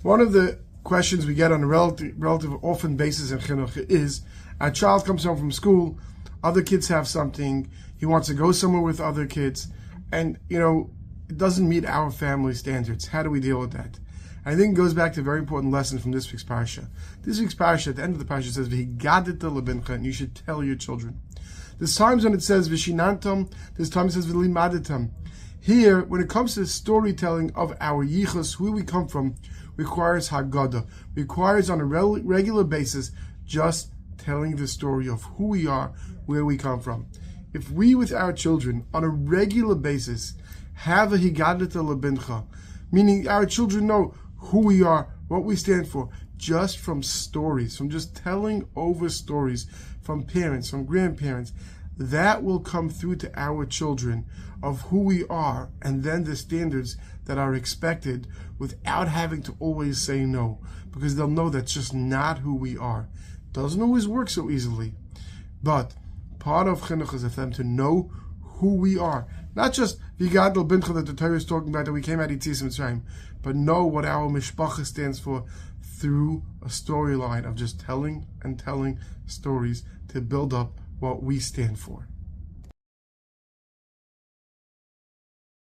One of the questions we get on a relative often basis in Chinuch is, a child comes home from school, other kids have something, he wants to go somewhere with other kids, and it doesn't meet our family standards. How do we deal with that? I think it goes back to a very important lesson from this week's parsha. This week's parsha, at the end of the parsha, says, "V'higadita lebincha," and you should tell your children. There's times when it says "v'shinantam," there's times it says "v'limadatam." Here, when it comes to the storytelling of our yichus, where we come from, requires haggadah, requires on a regular basis just telling the story of who we are, where we come from. If we, with our children, on a regular basis, have a higadita lebincha, meaning our children know who we are, what we stand for, just from stories, from just telling over stories from parents, from grandparents, that will come through to our children of who we are and then the standards that are expected without having to always say no, because they'll know that's just not who we are. Doesn't always work so easily, but part of Chinuch is for them to know who we are. Not just V'higadol bincha that the Torah is talking about, that we came out of Yitzis Mitzrayim, but know what our mishpacha stands for through a storyline of just telling and telling stories to build up what we stand for.